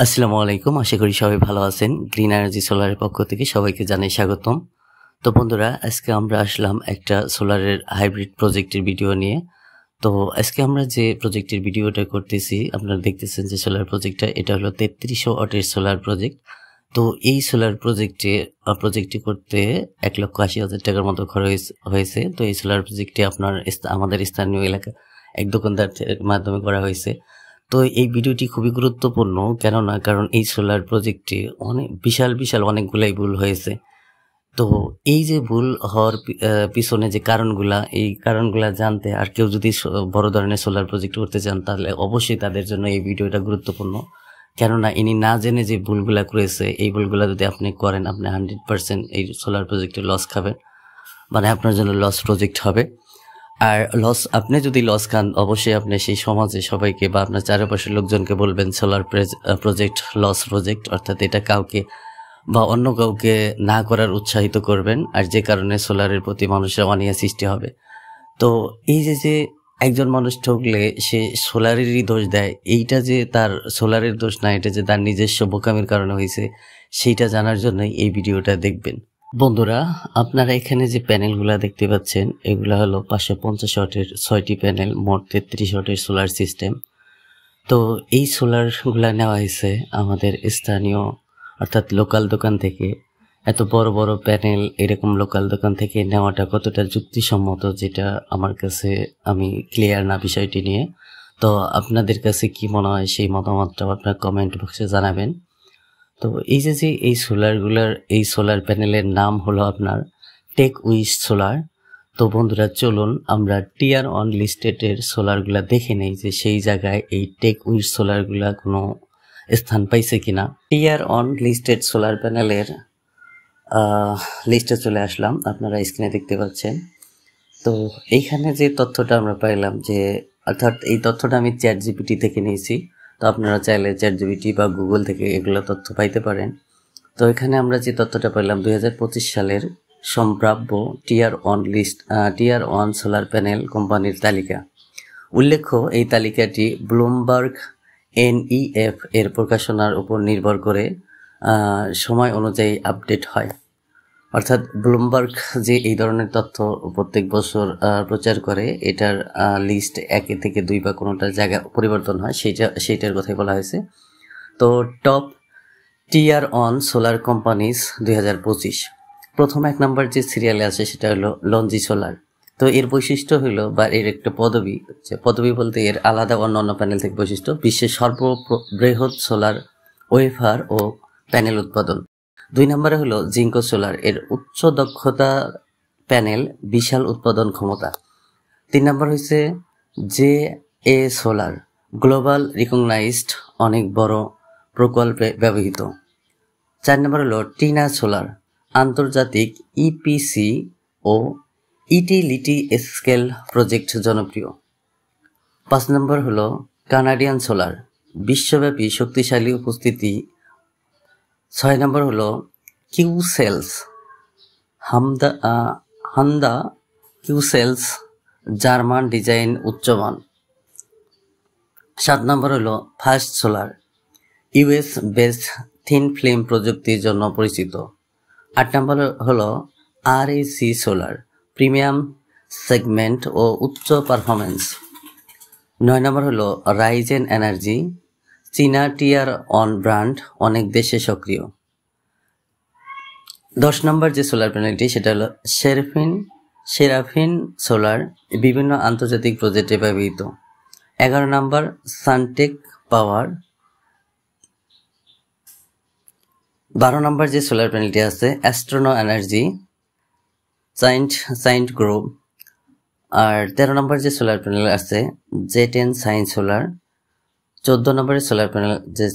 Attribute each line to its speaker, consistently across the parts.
Speaker 1: আসসালামু আলাইকুম। আশা করি সবাই ভালো আছেন। গ্রিন এনার্জি সোলারের পক্ষ থেকে সবাইকে জানাই স্বাগতম। তো বন্ধুরা, আজকে আমরা আসলাম একটা সোলারের হাইব্রিড প্রজেক্টের ভিডিও নিয়ে। তো আজকে আমরা যে প্রজেক্টের ভিডিওটা করতেছি, আপনারা দেখতেছেন যে সোলার প্রজেক্টটা, এটা হলো 3300 ওয়াটের সোলার প্রজেক্ট। তো এই সোলার প্রজেক্টটি করতে 1,80,000 টাকার মতো খরচ হয়েছে। তো এই সোলার প্রজেক্টটি আমাদের স্থানীয় এলাকা এক দোকানদার মাধ্যমে করা হয়েছে। তো এই ভিডিওটি খুবই গুরুত্বপূর্ণ, কারণ এই সোলার প্রজেক্টে বিশাল অনেকগুলাই ভুল হয়েছে। তো এই যে ভুল হওয়ার পিছনে যে এই কারণগুলা জানতে, আর কেউ যদি বড় ধরনের সোলার প্রজেক্ট করতে চান, তাহলে অবশ্যই তাদের জন্য এই ভিডিওটা গুরুত্বপূর্ণ। কেননা ইনি না জেনে যে ভুলগুলা করেছে, এই ভুলগুলা যদি আপনি করেন, আপনি 100% এই সোলার প্রজেক্টে লস খাবেন, মানে আপনার জন্য লস প্রজেক্ট হবে। আর আপনি যদি লস খান, অবশ্যই আপনি সেই সমাজে সবাইকে বা আপনার চারপাশের লোকজনকে বলবেন সোলার প্রজেক্ট লস প্রজেক্ট, অর্থাৎ এটা কাউকে বা অন্য কাউকে না করার উৎসাহিত করবেন, আর যে কারণে সোলারের প্রতি মানুষের অনীহা সৃষ্টি হবে। তো এই যে একজন মানুষ ঠকলে সে সোলারেরই দোষ দেয়, এইটা যে তার সোলারের দোষ না, এটা যে তার নিজস্ব বোকামির কারণে হয়েছে, সেইটা জানার জন্যই এই ভিডিওটা দেখবেন। বন্ধুরা, আপনারা এখানে যে প্যানেলগুলা দেখতে পাচ্ছেন, এগুলা হলো 550 ওয়াটের 6টি প্যানেল, মোট 33 ওয়াটের সোলার সিস্টেম। তো এই সোলারগুলা নেওয়া হয়েছে আমাদের স্থানীয় অর্থাৎ লোকাল দোকান থেকে। এত বড় বড় প্যানেল এরকম লোকাল দোকান থেকে নেওয়াটা কতটা যুক্তিসম্মত, যেটা আমার কাছে আমি ক্লিয়ার না বিষয়টি নিয়ে। তো আপনাদের কাছে কি মনে হয়, সেই মতামতটা আপনার কমেন্ট বক্সে জানাবেন। তো এই যে এই সোলার প্যানেলের নাম হলো আপনার টেক উইশ সোলার। তো বন্ধুরা, চলুন আমরা টিয়ার অন লিস্টেডের সোলারগুলা দেখে নেই যে সেই জায়গায় এই টেক উইশ সোলারগুলা কোনো স্থান পাইছে কিনা। টিয়ার অন লিস্টেড সোলার প্যানেলের লিস্টে চলে আসলাম, আপনারা স্ক্রিনে দেখতে পাচ্ছেন। তো এইখানে যে তথ্যটা আমরা পাইলাম, অর্থাৎ এই তথ্যটা আমি ChatGPT থেকে নিয়েছি। তো আপনারা চাইলে ChatGPT বা গুগল থেকে এগুলো তথ্য পাইতে পারেন। তো এখানে আমরা যে তথ্যটা পেলাম 2025 সালের সম্ভাব্য টিয়ার ওয়ান সোলার প্যানেল কোম্পানির তালিকা। উল্লেখ্য, এই তালিকাটি ব্লুমবার্গ NEF এর প্রকাশনার উপর নির্ভর করে সময় অনুযায়ী আপডেট হয়। অর্থাৎ ব্লুমবার্গ যে এই ধরনের তথ্য প্রত্যেক বছর প্রচার করে, এটার লিস্ট 1 থেকে 2 বা কোনোটা জায়গা পরিবর্তন হয়, সেইটার কথাই বলা হয়েছে। তো top tear on solar companies 2025, প্রথম 1 নম্বর যে সিরিয়ালে আছে সেটা হলো লঞ্জি সোলার। তো এর বৈশিষ্ট্য হলো, বা এর একটা পদবি বলতে এর আলাদা অন্য প্যানেল থেকে বৈশিষ্ট্য: বিশ্বের সর্ববৃহৎ সোলার ওয়েফার ও প্যানেল উৎপাদন। 2 নম্বরে হলো জিঙ্কো সোলার, এর উচ্চ দক্ষতা প্যানেল, বিশাল উৎপাদন ক্ষমতা। 3 নম্বর হচ্ছে JA সোলার, গ্লোবাল রিকগনাইজড, অনেক বড় প্রকল্পে ব্যবহৃত। 4 নম্বর হলো টিনা সোলার, আন্তর্জাতিক EPC ও ইউটিলিটি স্কেল প্রজেক্ট জনপ্রিয়। 5 নম্বর হলো কানাডিয়ান সোলার, বিশ্বব্যাপী শক্তিশালী উপস্থিতি। 6 নম্বর হলো কিউসেলস, হান্দা কিউসেলস, জার্মান ডিজাইন, উচ্চমান। 7 নম্বর হলো first solar, US based thin film প্রযুক্তির জন্য পরিচিত। 8 নম্বর হলো RAC সোলার, প্রিমিয়াম সেগমেন্ট ও উচ্চ পারফরমেন্স। 9 নম্বর হলো রাইজেন এনার্জি, চীনা টিয়ার অন ব্র্যান্ড, অনেক দেশে সক্রিয়। 10 নম্বর যে সোলার প্যানেলটি সেটা হলো সেরাফিন সোলার, বিভিন্ন আন্তর্জাতিক প্রজেক্টে ব্যবহৃত। 11 নম্বর সানটেক পাওয়ার। 12 নম্বর যে সোলার প্যানেলটি আছে অ্যাস্ট্রোনো এনার্জি, সাইন্ট গ্রুপ। আর 13 নম্বর যে সোলার প্যানেল আছে জেটেন সাইন সোলার। 14 নম্বরের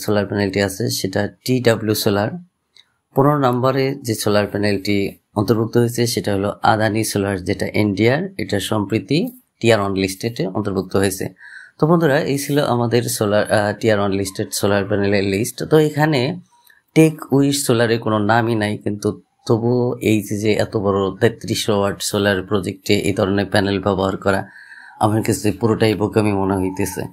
Speaker 1: সোলার প্যানেলটি আছে সেটা TW সোলার। 15 নম্বরে যে সোলার প্যানেলটি অন্তর্ভুক্ত হয়েছে সেটা হলো আদানি সোলার, যেটা ইন্ডিয়ার, এটা সম্প্রতি টিয়ার অন লিস্টেডে অন্তর্ভুক্ত হয়েছে। তো বন্ধুরা, এই ছিল আমাদের টিয়ার অন লিস্টেড সোলার প্যানেলের লিস্ট। তো এখানে টেক উইশ সোলারের কোনো নামই নাই, কিন্তু তবুও এই যে এত বড় 3300 ওয়াট সোলার প্রজেক্টে এই ধরনের প্যানেল ব্যবহার করা আমার কাছে পুরোটাই বোকামি মনে হইতেছে।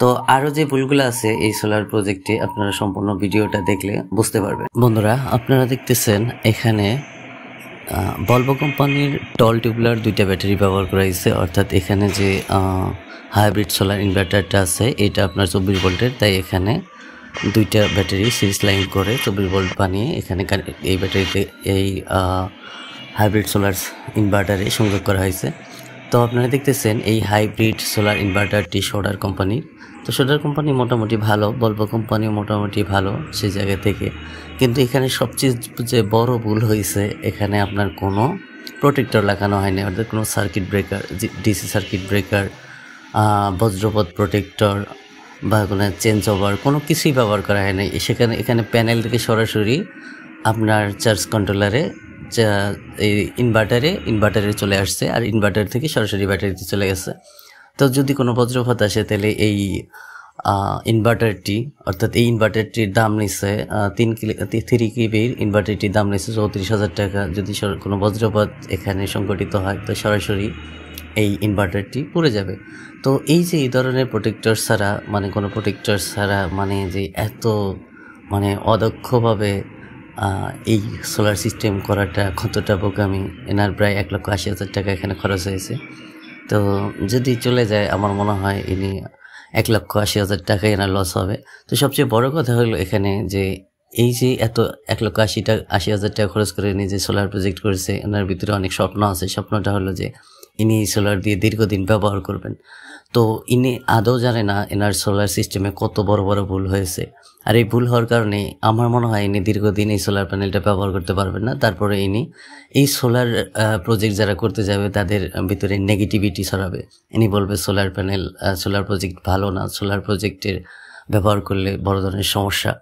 Speaker 1: তো আরো যে ভুলগুলো আছে এই সোলার প্রজেক্টে আপনারা সম্পূর্ণ ভিডিওটা দেখলে বুঝতে পারবেন। বন্ধুরা, আপনারা দেখতেছেন এখানে ভলভো কোম্পানির টল টিউবুলার 2টা ব্যাটারি ব্যবহার করা হয়েছে, অর্থাৎ এখানে যে হাইব্রিড সোলার ইনভার্টারটা আছে এটা আপনার 24 ভোল্টের, তাই এখানে 2টা ব্যাটারি সিরিজ লাইন করে 24 ভোল্ট বানিয়ে এখানে এই ব্যাটারিতে এই হাইব্রিড সোলার ইনভার্টারে সংযোগ করা হয়েছে। তো আপনারা দেখতেছেন এই হাইব্রিড সোলার ইনভার্টারটি সোডার কোম্পানির। তো সোডার কোম্পানি মোটামুটি ভালো, ভলভো কোম্পানিও মোটামুটি ভালো সেই জায়গা থেকে, কিন্তু এখানে সবচেয়ে যে বড় ভুল হয়েছে এখানে আপনার কোনো প্রোটেক্টর লাগানো হয়নি, অর্থাৎ কোনো circuit breaker, DC circuit breaker, বজ্রপথ প্রোটেক্টর বা কোনো চেঞ্জ ওভার কোনো কিছুই ব্যবহার করা হয়নি। এখানে প্যানেল থেকে সরাসরি আপনার চার্জ কন্ট্রোলারে এই ইনভার্টারে চলে আসছে, আর ইনভার্টার থেকে সরাসরি ব্যাটারিতে চলে গেছে। তো যদি কোনো বজ্রপাত আসে তাহলে এই ইনভার্টারটি, অর্থাৎ এই ইনভার্টারটির দাম নিচ্ছে 3 কেবির ইনভার্টারটির দাম নিচ্ছে 34,000 টাকা। যদি কোনো বজ্রপাত এখানে সংঘটিত হয় তো সরাসরি এই ইনভার্টারটি পুড়ে যাবে। তো এই যে এই ধরনের প্রোটেক্টর ছাড়া, মানে কোনো প্রোটেক্টর ছাড়া, মানে যে এত মানে অদক্ষভাবে এই সোলার সিস্টেম করাটা কতটা বোকামি। এনার প্রায় 1,80,000 টাকা এখানে খরচ হয়েছে। তো যদি চলে যায় আমার মনে হয় ইনি 1,80,000 টাকা এনার লস হবে। তো সবচেয়ে বড় কথা হলো এখানে যে এই যে এত 1,80,000 টাকা খরচ করে ইনি যে সোলার প্রজেক্ট করেছে, এনার ভিতরে অনেক স্বপ্ন আছে। স্বপ্নটা হলো যে ইনি সোলার দিয়ে দীর্ঘদিন ব্যবহার করবেন। তো ইনি আদৌ জানে না এনার সোলার সিস্টেমে কত বড় বড় ভুল হয়েছে, আর এই ভুল হওয়ার কারণে আমার মনে হয় ইনি দীর্ঘদিন এই সোলার প্যানেলটা ব্যবহার করতে পারবেন না। তারপরে ইনি এই সোলার প্রজেক্ট যারা করতে যাবে তাদের ভিতরে নেগেটিভিটি ছড়াবে। ইনি বলবে সোলার প্রজেক্ট ভালো না, সোলার প্রজেক্টের ব্যবহার করলে বড় ধরনের সমস্যা।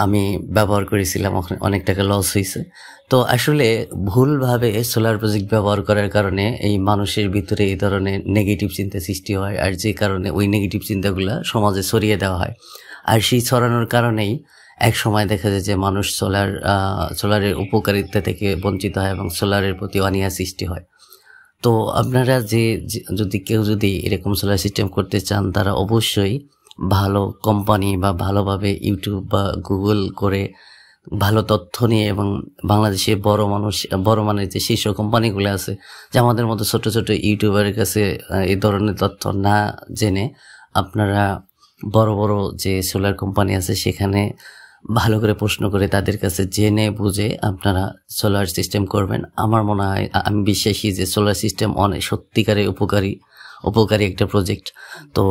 Speaker 1: আমি ব্যবহার করেছিলাম, অনেক টাকা লস হয়েছে। তো আসলে ভুলভাবে সোলার প্রজেক্ট ব্যবহার করার কারণে এই মানুষের ভিতরে এই ধরনের নেগেটিভ চিন্তা সৃষ্টি হয়, আর যে কারণে ওই নেগেটিভ চিন্তাগুলো সমাজে ছড়িয়ে দেওয়া হয়। আর সেই ছড়ানোর কারণেই এক সময় দেখা যায় যে মানুষ সোলারের উপকারিতা থেকে বঞ্চিত হয় এবং সোলারের প্রতি অনীহা সৃষ্টি হয়। তো আপনারা যদি কেউ এরকম সোলার সিস্টেম করতে চান, তারা অবশ্যই ভালো কোম্পানি বা ভালোভাবে ইউটিউব বা গুগল করে ভালো তথ্য নিয়ে, এবং বাংলাদেশে বড় মানের যে শীর্ষ কোম্পানিগুলো আছে, যে আমাদের মতো ছোট ছোট ইউটিউবারের কাছে এই ধরনের তথ্য না জেনে আপনারা বড় বড় যে সোলার কোম্পানি আছে সেখানে ভালো করে প্রশ্ন করে তাদের কাছে জেনে বুঝে আপনারা সোলার সিস্টেম করবেন। আমার মনে হয়, আমি বিশ্বাসী যে সোলার সিস্টেম অনেক সত্যিকারের উপকারী একটা প্রজেক্ট। তো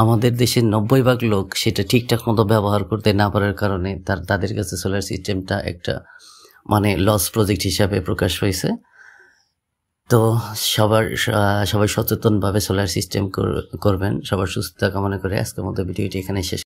Speaker 1: আমাদের দেশের 90% লোক সেটা ঠিকঠাক মতো ব্যবহার করতে না পারার কারণে তাদের কাছে সোলার সিস্টেমটা একটা মানে লস প্রজেক্ট হিসাবে প্রকাশ হয়েছে। তো সবাই সচেতনভাবে সোলার সিস্টেম করবেন। সবার সুস্থতা কামনা করে আজকের মতো ভিডিওটি এখানে শেষ।